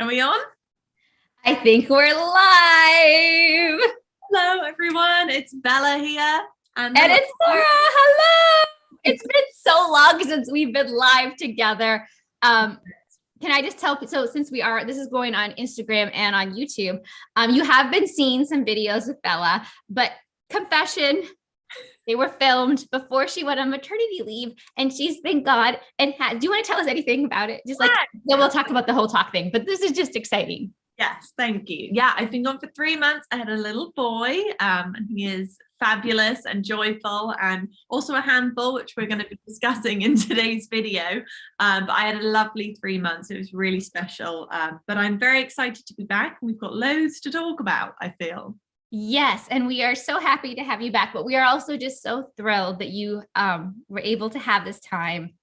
Are we on? I think we're live. Hello, everyone. It's Bella here. And it's Laura. Hello. It's been so long since we've been live together. Can I just tell, so since this is going on Instagram and on YouTube, you have been seeing some videos with Bella, but confession, they were filmed before she went on maternity leave and she's been gone. And do you want to tell us anything about it? Just like, then we'll talk about the whole talk thing, but this is just exciting. Yes, thank you. Yeah, I've been gone for 3 months. I had a little boy, and he is fabulous and joyful and also a handful, which we're going to be discussing in today's video. But I had a lovely 3 months. It was really special. But I'm very excited to be back. We've got loads to talk about, I feel. Yes, and we are so happy to have you back, but we are also just so thrilled that you were able to have this time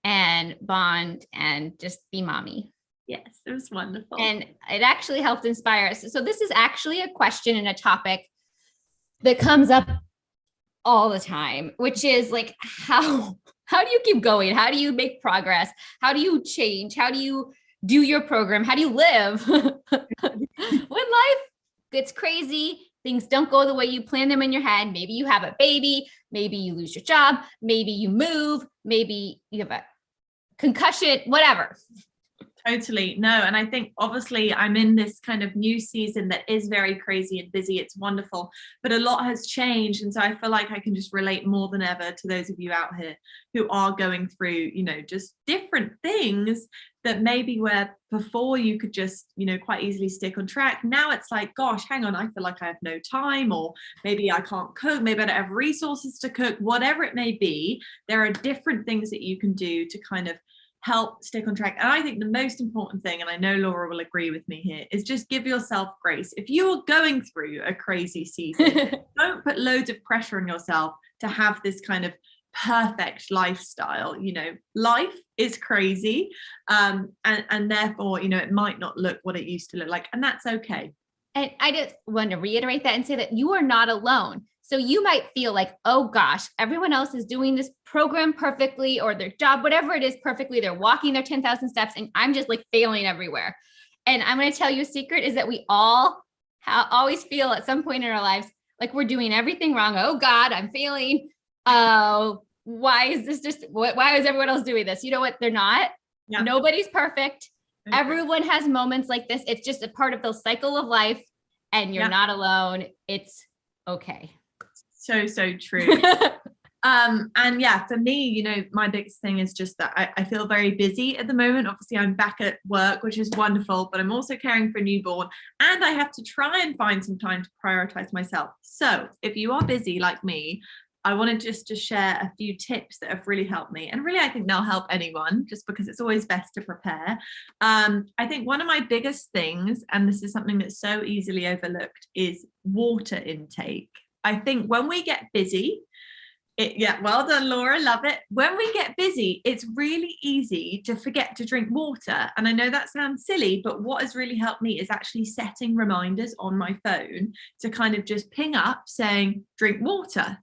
and bond and just be mommy. Yes, it was wonderful. And it actually helped inspire us. So this is actually a question and a topic that comes up all the time, which is like, how do you keep going? How do you make progress? How do you change? How do you do your program? How do you live? When life gets crazy, things don't go the way you plan them in your head. Maybe you have a baby, maybe you lose your job, maybe you move, maybe you have a concussion, whatever. Totally. No. And I think obviously I'm in this kind of new season that is very crazy and busy. It's wonderful, but a lot has changed. And so I feel like I can just relate more than ever to those of you out here who are going through, just different things that maybe where before you could just, quite easily stick on track. Now it's like, gosh, hang on, I feel like I have no time, or maybe I can't cook, maybe I don't have resources to cook, whatever it may be. There are different things that you can do to kind of help stick on track. And I think the most important thing, and I know Laura will agree with me here, is just give yourself grace. If you're going through a crazy season, don't put loads of pressure on yourself to have this kind of perfect lifestyle. Life is crazy, and therefore, it might not look what it used to look like, and that's okay. And I just want to reiterate that and say that you are not alone. So you might feel like, oh gosh, everyone else is doing this program perfectly, or their job, whatever it is, perfectly. They're walking their 10,000 steps and I'm just like failing everywhere. And I'm going to tell you a secret is that we all always feel at some point in our lives like we're doing everything wrong. Oh God, I'm failing. Oh, why is this why is everyone else doing this? You know what? They're not. Yeah. Nobody's perfect. Okay. Everyone has moments like this. It's just a part of the cycle of life, and you're not alone. It's okay. So true. And yeah, for me, my biggest thing is just that I feel very busy at the moment. Obviously, I'm back at work, which is wonderful, but I'm also caring for a newborn, and I have to try and find some time to prioritize myself. So if you are busy like me, I wanted just to share a few tips that have really helped me. And really, I think they'll help anyone, just because it's always best to prepare. I think one of my biggest things, and this is something that's so easily overlooked, is water intake. I think when we get busy, well done, Laura, love it. When we get busy, it's really easy to forget to drink water. And I know that sounds silly, but what has really helped me is actually setting reminders on my phone to kind of just ping up saying, drink water.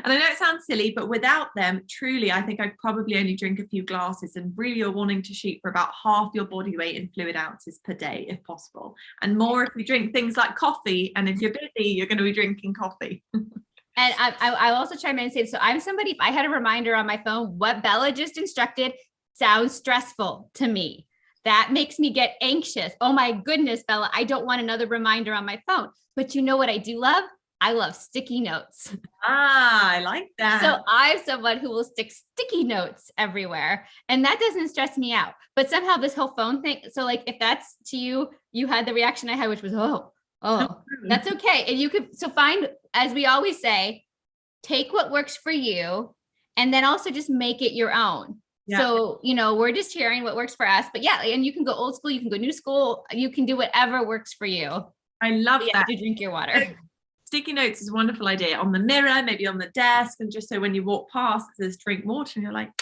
And I know it sounds silly, but without them, truly, I think I'd probably only drink a few glasses, and really you're wanting to shoot for about half your body weight in fluid ounces per day, if possible. And more if you drink things like coffee, and if you're busy, you're going to be drinking coffee. And I'll also chime in and say, so I'm somebody, if I had a reminder on my phone, what Bella just instructed sounds stressful to me. That makes me get anxious. Oh my goodness, Bella, I don't want another reminder on my phone. But you know what I do love? I love sticky notes. I like that. So I'm someone who will stick sticky notes everywhere, and that doesn't stress me out. But somehow this whole phone thing, so like if that's to you, you had the reaction I had, which was, oh, that's okay. And you could, so find, as we always say, take what works for you, and then also just make it your own. Yeah. So, we're just sharing what works for us, but yeah, and you can go old school, you can go new school, you can do whatever works for you. I love that. To drink your water. Sticky notes is a wonderful idea, on the mirror, maybe on the desk, and just so when you walk past, it says drink water, and you're like,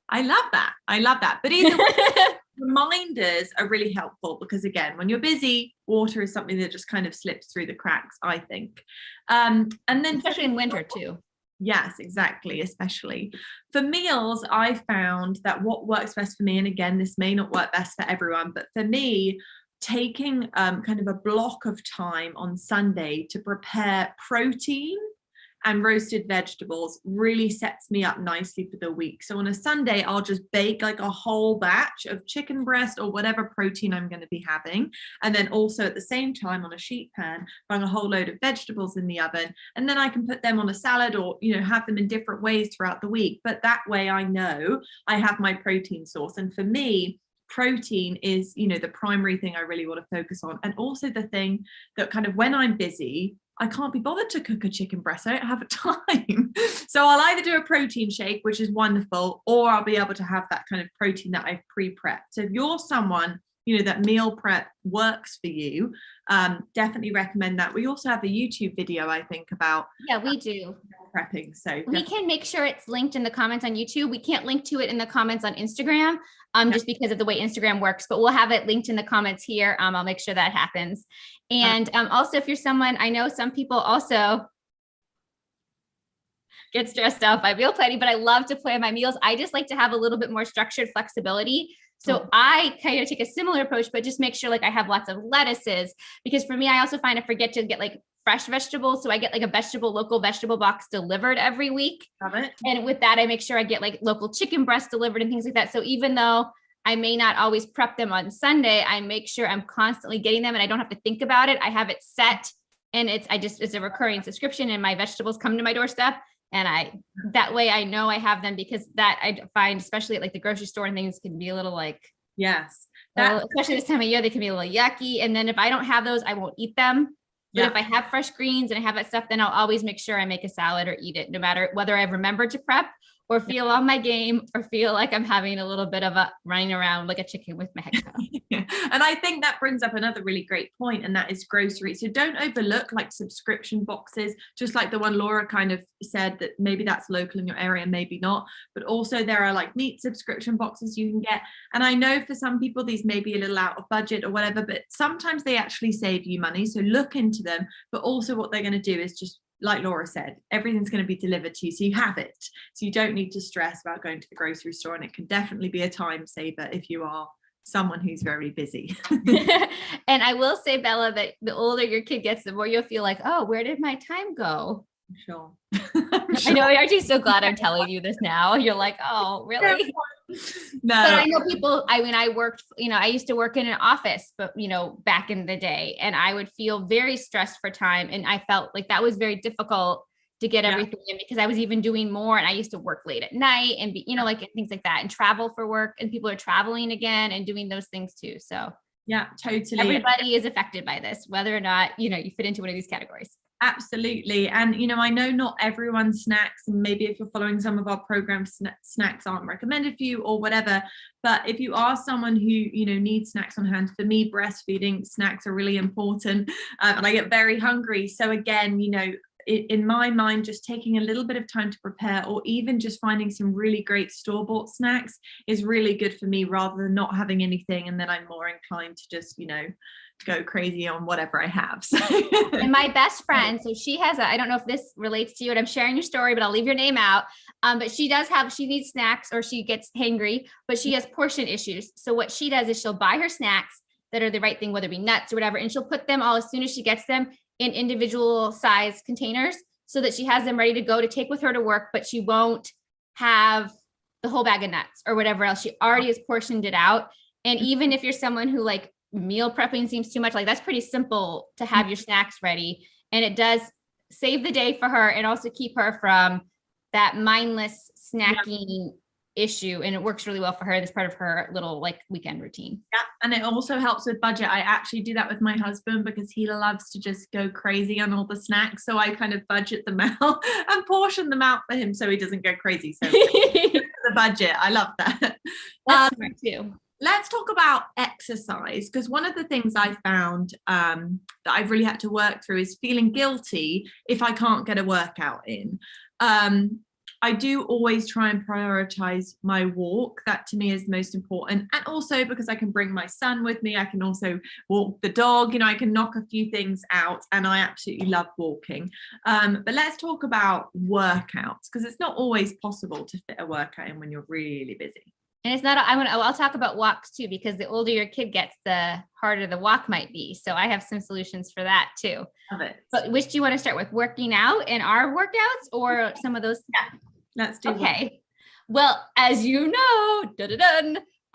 I love that. But either way, reminders are really helpful, because again, when you're busy, water is something that just kind of slips through the cracks, I think. And then especially in winter too. Yes, exactly. Especially for meals, I found that what works best for me, and again, this may not work best for everyone, but for me, taking kind of a block of time on Sunday to prepare protein and roasted vegetables really sets me up nicely for the week. So on a Sunday, I'll just bake like a whole batch of chicken breast or whatever protein I'm going to be having. And then also at the same time on a sheet pan, bung a whole load of vegetables in the oven. And then I can put them on a salad or, have them in different ways throughout the week. But that way I know I have my protein source. And for me, protein is, the primary thing I really want to focus on. And also the thing that kind of when I'm busy, I can't be bothered to cook a chicken breast. I don't have time. So I'll either do a protein shake, which is wonderful, or I'll be able to have that kind of protein that I've pre-prepped. So if you're someone, that meal prep works for you, definitely recommend that. We also have a YouTube video, I think, about we do prepping. So we can make sure it's linked in the comments on YouTube. We can't link to it in the comments on Instagram, just because of the way Instagram works, but we'll have it linked in the comments here. I'll make sure that happens. And also, if you're someone, I know some people also get stressed out by meal planning, but I love to plan my meals. I just like to have a little bit more structured flexibility. So I kind of take a similar approach, but just make sure like I have lots of lettuces, because for me, I also find I forget to get like fresh vegetables. So I get like a local vegetable box delivered every week. Love it. And with that, I make sure I get like local chicken breast delivered and things like that. So even though I may not always prep them on Sunday, I make sure I'm constantly getting them and I don't have to think about it. I have it set and it's a recurring subscription and my vegetables come to my doorstep. And that way I know I have them, because that I find, especially at like the grocery store and things, can be a little like, yes, especially this time of year, they can be a little yucky. And then if I don't have those, I won't eat them. But if I have fresh greens and I have that stuff, then I'll always make sure I make a salad or eat it, no matter whether I've remembered to prep or feel on my game or feel like I'm having a little bit of a running around like a chicken with my head cut off. And I think that brings up another really great point, and that is groceries. So don't overlook like subscription boxes, just like the one Laura kind of said, that maybe that's local in your area, maybe not. But also there are like meat subscription boxes you can get. And I know for some people these may be a little out of budget or whatever, but sometimes they actually save you money. So look into them. But also what they're going to do is just, like Laura said, everything's going to be delivered to you. So you have it. So you don't need to stress about going to the grocery store. And it can definitely be a time saver if you are someone who's very busy. And I will say, Bella, that the older your kid gets, the more you'll feel like, oh, where did my time go? Sure. I know. Aren't you so glad I'm telling you this now? You're like, oh, really? No. But I know people, I worked, I used to work in an office, but, back in the day, and I would feel very stressed for time. And I felt like that was very difficult to get everything in, because I was even doing more, and I used to work late at night and be, like things like that, and travel for work, and people are traveling again and doing those things too. So yeah, totally. Everybody is affected by this, whether or not, you fit into one of these categories. Absolutely. And, I know not everyone snacks, and maybe if you're following some of our programs, snacks aren't recommended for you or whatever. But if you are someone who, needs snacks on hand, for me, breastfeeding snacks are really important. And I get very hungry. So again, in my mind, just taking a little bit of time to prepare, or even just finding some really great store-bought snacks, is really good for me, rather than not having anything. And then I'm more inclined to just, go crazy on whatever I have. So. And my best friend, so she has I don't know if this relates to you, and I'm sharing your story, but I'll leave your name out. But she needs snacks, or she gets hangry, but she has portion issues. So what she does is she'll buy her snacks that are the right thing, whether it be nuts or whatever, and she'll put them all, as soon as she gets them, in individual size containers, so that she has them ready to go to take with her to work, but she won't have the whole bag of nuts or whatever else. She already has portioned it out. And even if you're someone who like meal prepping seems too much, like that's pretty simple to have your snacks ready. And it does save the day for her, and also keep her from that mindless snacking issue. And it works really well for her. That's part of her little like weekend routine. Yeah. And it also helps with budget. I actually do that with my husband, because he loves to just go crazy on all the snacks. So I kind of budget them out and portion them out for him, so he doesn't go crazy. So the budget, I love that. That's smart too. Let's talk about exercise, because one of the things I found that I've really had to work through is feeling guilty if I can't get a workout in. I do always try and prioritize my walk. That to me is most important. And also because I can bring my son with me, I can also walk the dog, I can knock a few things out, and I absolutely love walking. But let's talk about workouts, because it's not always possible to fit a workout in when you're really busy. And it's not, I'll talk about walks too, because the older your kid gets, the harder the walk might be. So I have some solutions for that too. Love it. But which do you want to start with, working out in our workouts or some of those? Yeah, let's do Okay. Well, as you know,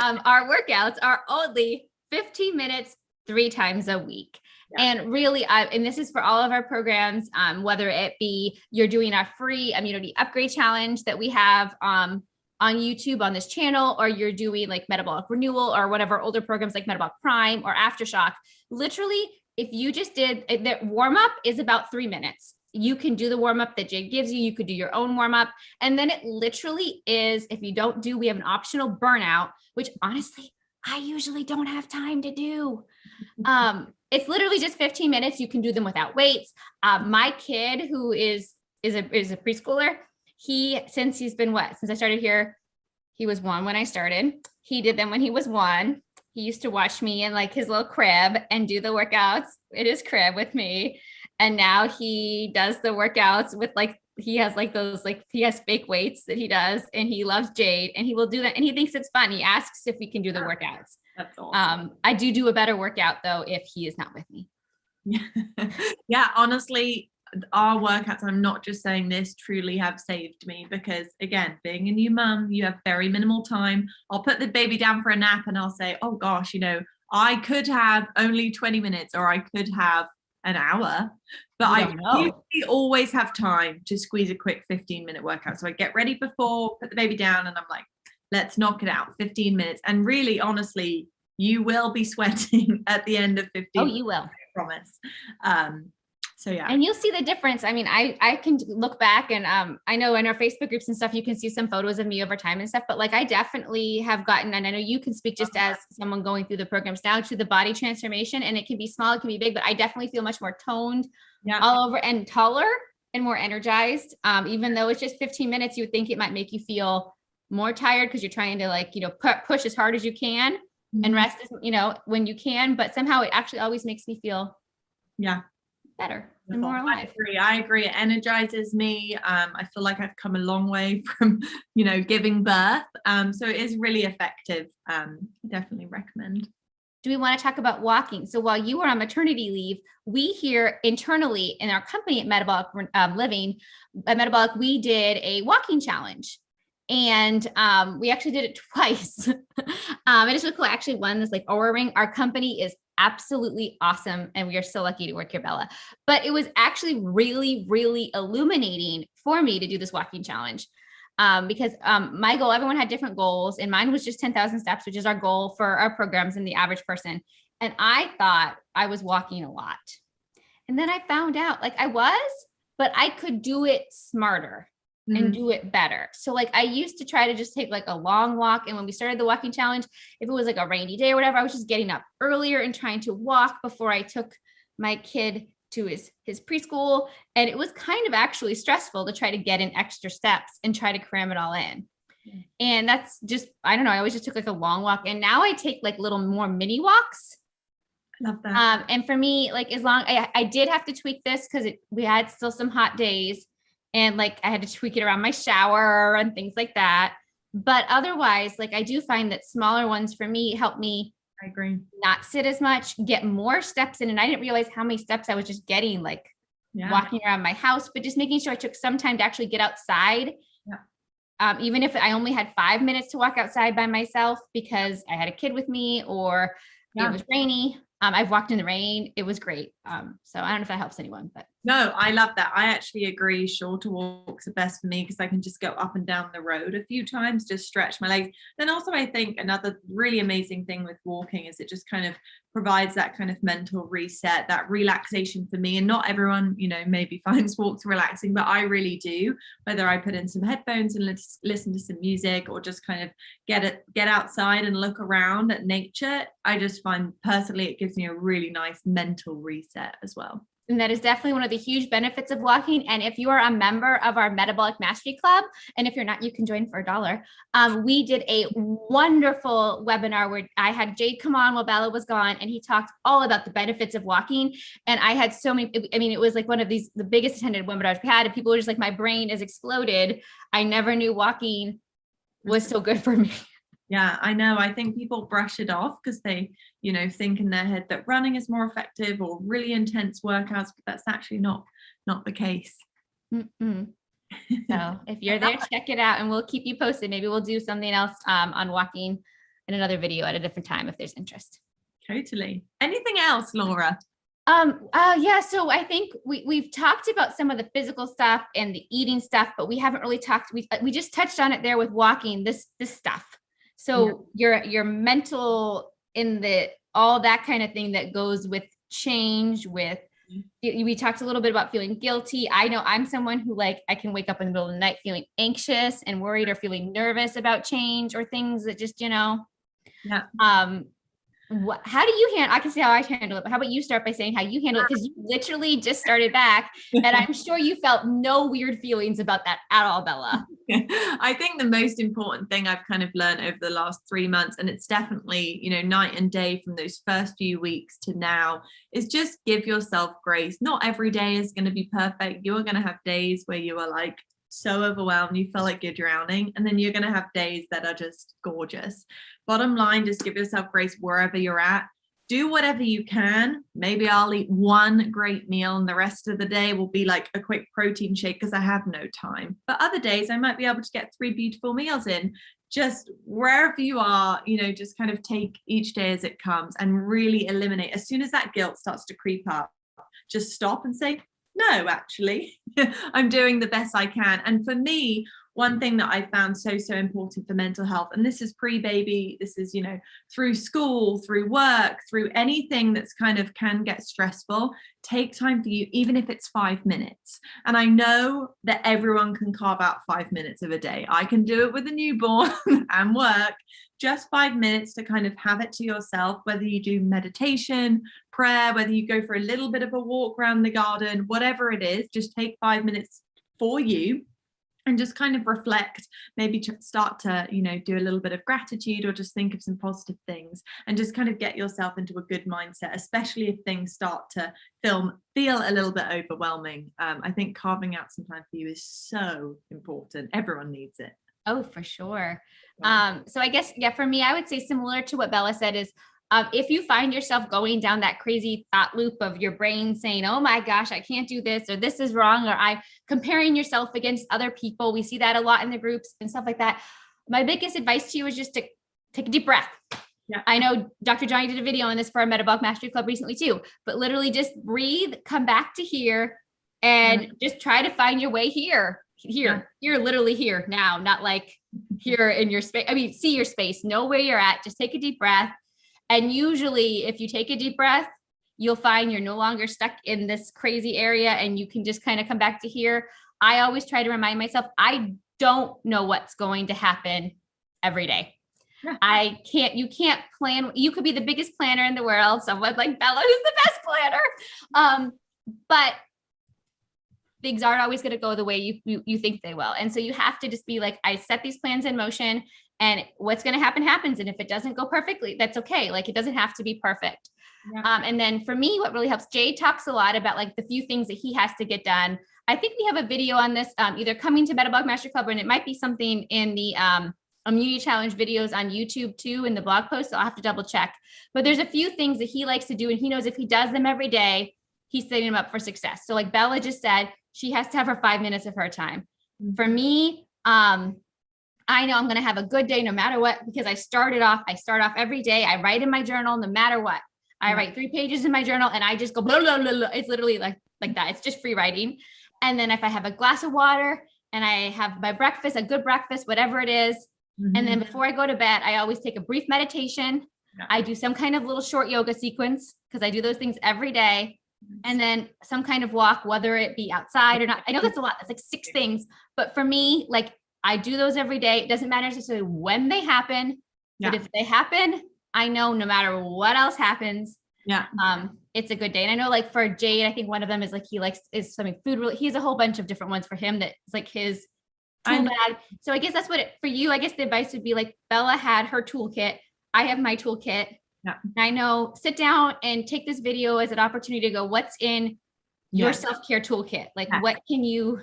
our workouts are only 15 minutes, 3 times a week. Yeah. And really, and this is for all of our programs, whether it be you're doing our free immunity upgrade challenge that we have on YouTube on this channel, or you're doing like metabolic renewal or whatever older programs like Metabolic Prime or Aftershock. Literally, if you just did the warm up is about 3 minutes. You can do the warm up that Jade gives you. You could do your own warm up. And then it literally is, if you don't do, we have an optional burnout, which honestly, I usually don't have time to do. It's literally just 15 minutes. You can do them without weights. My kid, who is a preschooler, since I started here, he was 1 when I started. He did them when he was 1. He used to watch me in like his little crib and do the workouts in his crib with me. And now he does the workouts with he has fake weights that he does, and he loves Jade, and he will do that. And he thinks it's fun. He asks if we can do the workouts. That's awesome. I do a better workout though, if he is not with me. Yeah, honestly, our workouts, I'm not just saying this, truly have saved me, because again, being a new mum, you have very minimal time. I'll put the baby down for a nap and I'll say, oh gosh, I could have only 20 minutes or I could have an hour, but I usually always have time to squeeze a quick 15-minute workout. So I get ready before, put the baby down, and I'm like, let's knock it out, 15 minutes. And really, honestly, you will be sweating at the end of 15 minutes. Oh, you will. I promise. So yeah. And you'll see the difference. I mean, I can look back, and I know in our Facebook groups and stuff, you can see some photos of me over time and stuff, but I definitely have gotten, and I know you can speak just as someone going through the programs now, to the body transformation. And it can be small, it can be big, but I definitely feel much more toned all over and taller and more energized. Even though it's just 15 minutes, you would think it might make you feel more tired because you're trying to push as hard as you can and rest, when you can, but somehow it actually always makes me feel better and more alive. I agree. It energizes me. I feel like I've come a long way from, giving birth. So it is really effective. Definitely recommend. Do we want to talk about walking? So while you were on maternity leave, we here internally in our company at Metabolic Living, at Metabolic, we did a walking challenge. And we actually did it twice. It is really cool. I actually won this Oura ring. Our company is absolutely awesome, and we are so lucky to work here, Bella. But it was actually really, really illuminating for me to do this walking challenge, because my goal, everyone had different goals, and mine was just 10,000 steps, which is our goal for our programs and the average person. And I thought I was walking a lot, and then I found out I was, but I could do it smarter and do it better. So I used to try to just take a long walk. And when we started the walking challenge, if it was a rainy day or whatever, I was just getting up earlier and trying to walk before I took my kid to his preschool. And it was kind of actually stressful to try to get in extra steps and try to cram it all in. And that's just, I don't know. I always just took a long walk, and now I take little more mini walks. Love that. And for me, as long, I did have to tweak this because we had still some hot days. And I had to tweak it around my shower and things like that. But otherwise, I do find that smaller ones for me help me. I agree. Not sit as much, get more steps in. And I didn't realize how many steps I was just getting, walking around my house, but just making sure I took some time to actually get outside. Yeah. Even if I only had 5 minutes to walk outside by myself because I had a kid with me or it was rainy. I've walked in the rain. It was great. So I don't know if that helps anyone, but. No, I love that. I actually agree. Shorter walks are best for me because I can just go up and down the road a few times, just stretch my legs. Then also I think another really amazing thing with walking is it just kind of provides that kind of mental reset, that relaxation for me. And not everyone, maybe finds walks relaxing, but I really do. Whether I put in some headphones and listen to some music or just kind of get outside and look around at nature, I just find personally it gives me a really nice mental reset as well. And that is definitely one of the huge benefits of walking. And if you are a member of our Metabolic Mastery Club, and if you're not, you can join for $1. We did a wonderful webinar where I had Jade come on while Bella was gone, and he talked all about the benefits of walking. And I had so many, I mean, it was like one of these, the biggest attended webinars we had, and people were just like, my brain is exploded. I never knew walking was so good for me. Yeah, I know. I think people brush it off because they, think in their head that running is more effective or really intense workouts, but that's actually not the case. Mm-mm. So if you're there, check it out and we'll keep you posted. Maybe we'll do something else on walking in another video at a different time if there's interest. Totally. Anything else, Laura? Yeah, so I think we've talked about some of the physical stuff and the eating stuff, but we haven't really talked, we just touched on it there with walking, this stuff. So your mental all that kind of thing that goes with change, we talked a little bit about feeling guilty. I know I'm someone who I can wake up in the middle of the night feeling anxious and worried or feeling nervous about change or things that just, Yeah. How do you handle? I can see how I handle it, but how about you start by saying how you handle it? Because you literally just started back, and I'm sure you felt no weird feelings about that at all, Bella. I think the most important thing I've kind of learned over the last 3 months, and it's definitely, night and day from those first few weeks to now, is just give yourself grace. Not every day is going to be perfect. You are going to have days where you are so overwhelmed, you feel like you're drowning, and then you're going to have days that are just gorgeous. Bottom line, just give yourself grace wherever you're at. Do whatever you can. Maybe I'll eat one great meal and the rest of the day will be like a quick protein shake because I have no time. But other days I might be able to get 3 beautiful meals in. Just wherever you are, just kind of take each day as it comes and really eliminate. As soon as that guilt starts to creep up, just stop and say, no, actually, I'm doing the best I can. And for me, one thing that I found so important for mental health, and this is pre-baby, this is, through school, through work, through anything that's kind of can get stressful, take time for you, even if it's 5 minutes. And I know that everyone can carve out 5 minutes of a day. I can do it with a newborn and work. Just 5 minutes to kind of have it to yourself, whether you do meditation, prayer, whether you go for a little bit of a walk around the garden, whatever it is, just take 5 minutes for you and just kind of reflect, maybe to start to, do a little bit of gratitude or just think of some positive things and just kind of get yourself into a good mindset, especially if things start to feel a little bit overwhelming. I think carving out some time for you is so important. Everyone needs it. Oh, for sure. So I guess, for me, I would say similar to what Bella said is, if you find yourself going down that crazy thought loop of your brain saying, oh my gosh, I can't do this, or this is wrong, or I'm comparing yourself against other people. We see that a lot in the groups and stuff like that. My biggest advice to you is just to take a deep breath. Yeah. I know Dr. Johnny did a video on this for our Metabolic Mastery Club recently too, but literally just breathe, come back to here, and just try to find your way here, literally here now, not here in your space. I mean, see your space, know where you're at, just take a deep breath. And usually if you take a deep breath, you'll find you're no longer stuck in this crazy area and you can just kind of come back to here. I always try to remind myself, I don't know what's going to happen every day. Yeah. You can't plan. You could be the biggest planner in the world. Someone like Bella, who's the best planner. But things aren't always going to go the way you think they will. And so you have to just be like, I set these plans in motion and what's going to happen happens. And if it doesn't go perfectly, that's okay. It doesn't have to be perfect. Yeah. And then for me, what really helps, Jay talks a lot about the few things that he has to get done. I think we have a video on this, either coming to Metabolic Mastery Club, and it might be something in the Immunity Challenge videos on YouTube too, in the blog post. So I'll have to double check, but there's a few things that he likes to do. And he knows if he does them every day, he's setting him up for success. So like Bella just said, she has to have her 5 minutes of her time. For me, I know I'm going to have a good day no matter what, because I start off every day. I write in my journal, no matter what. I write 3 pages in my journal and I just go blah, blah, blah, blah. It's literally like that. It's just free writing. And then if I have a glass of water and I have my breakfast, a good breakfast, whatever it is. And then before I go to bed, I always take a brief meditation. I do some kind of little short yoga sequence because I do those things every day. And then some kind of walk, whether it be outside or not. I know that's a lot. That's 6 things. But for me, I do those every day. It doesn't matter necessarily when they happen, but if they happen, I know no matter what else happens, Yeah. It's a good day. And I know like for Jade, I think one of them is like, is something food. He has a whole bunch of different ones for him that's like his tool bag. So I guess that's for you, I guess the advice would be like Bella had her toolkit. I have my toolkit. Yeah. I know, sit down and take this video as an opportunity to go, what's in your self-care toolkit? Like what can you,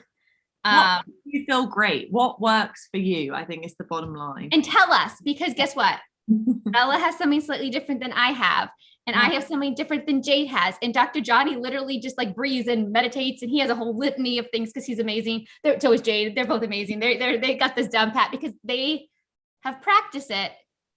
you feel great? What works for you? I think is the bottom line. And tell us, because guess what? Bella has something slightly different than I have. And I have something different than Jade has. And Dr. Johnny literally just like breathes and meditates. And he has a whole litany of things because he's amazing. So is Jade. They're both amazing. They got this down pat because they have practiced it.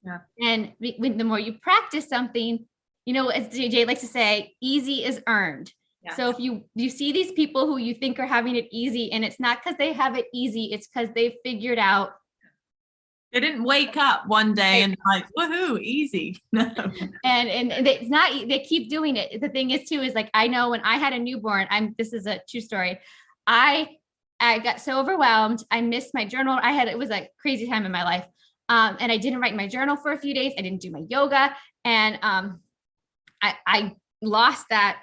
Yeah. And when the more you practice something, you know, as Jade likes to say, easy is earned. Yeah. So if you see these people who you think are having it easy, and it's not because they have it easy, it's because they figured out. They didn't wake up one day and like, woohoo, easy. No. And it's not, they keep doing it. The thing is too, is like, I know when I had a newborn, this is a true story. I got so overwhelmed. I missed my journal. It was a crazy time in my life. And I didn't write my journal for a few days. I didn't do my yoga. And I lost that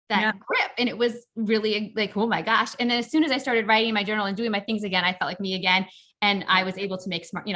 grip, and it was really like, oh my gosh. And then as soon as I started writing my journal and doing my things again, I felt like me again. And I was able to make smart,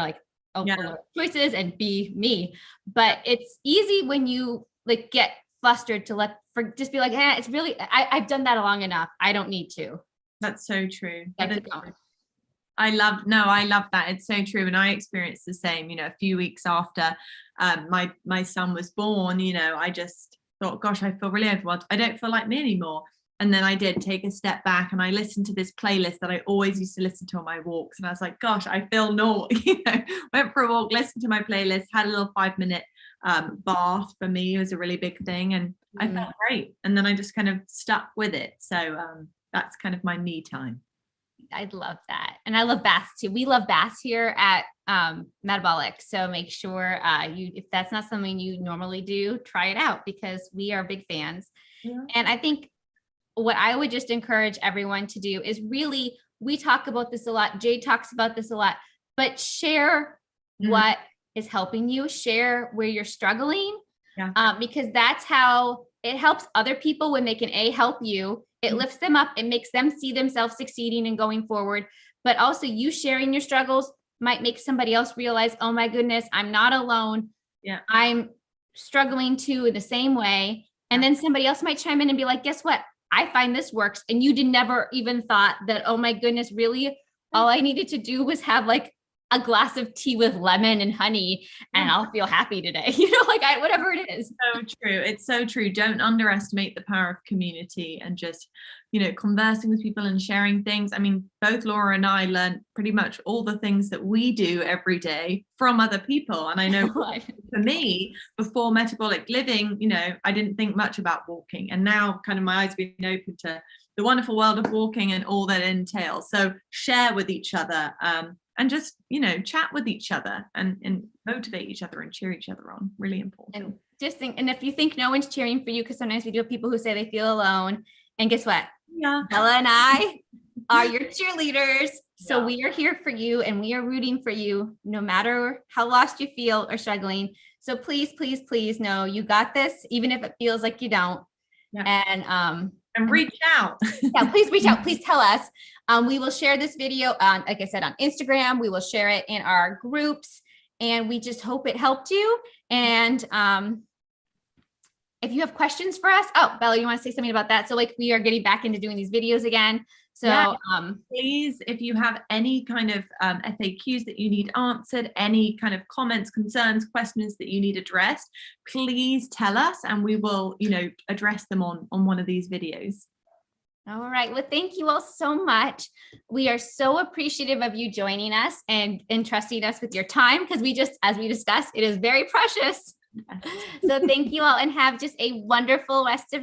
choices and be me. But it's easy when you like get flustered to just be like, it's really, I've done that long enough. I don't need to. That's so true. I love that. It's so true. And I experienced the same, a few weeks after my son was born, I just thought, gosh, I feel really overwhelmed. I don't feel like me anymore. And then I did take a step back and I listened to this playlist that I always used to listen to on my walks. And I was like, gosh, I feel normal. Went for a walk, listened to my playlist, had a little 5-minute bath. For me, it was a really big thing. And I felt great. And then I just kind of stuck with it. So that's kind of my me time. I love that. And I love baths too. We love baths here at Metabolic. So make sure if that's not something you normally do, try it out because we are big fans. Yeah. And I think what I would just encourage everyone to do is really, we talk about this a lot. Jade talks about this a lot, but share what is helping you, share where you're struggling, because that's how it helps other people when they can help you. It lifts them up. It makes them see themselves succeeding and going forward. But also you sharing your struggles might make somebody else realize, oh my goodness, I'm not alone. Yeah, I'm struggling too in the same way. And then somebody else might chime in and be like, guess what? I find this works. And you never even thought that, oh my goodness, really? All I needed to do was have like a glass of tea with lemon and honey and I'll feel happy today. Whatever it is. So true. It's so true. Don't underestimate the power of community and just, conversing with people and sharing things. I mean, both Laura and I learned pretty much all the things that we do every day from other people. And I know for me, before Metabolic Living, I didn't think much about walking. And now kind of my eyes being open to the wonderful world of walking and all that entails. So share with each other. And just, chat with each other and motivate each other and cheer each other on. Really important. And if you think no one's cheering for you, because sometimes we do have people who say they feel alone. And guess what? Yeah. Bella and I are your cheerleaders. So we are here for you and we are rooting for you no matter how lost you feel or struggling. So please, please, please know you got this, even if it feels like you don't. Yeah. And reach out. Please reach out. Please tell us. We will share this video on, like I said, on Instagram. We will share it in our groups and we just hope it helped you. And if you have questions for us, Bella, you want to say something about that? So we are getting back into doing these videos again. So please, if you have any kind of FAQs that you need answered, any kind of comments, concerns, questions that you need addressed, please tell us and we will, address them on one of these videos. All right. Well, thank you all so much. We are so appreciative of you joining us and trusting us with your time because as we discussed, it is very precious. So thank you all and have just a wonderful rest of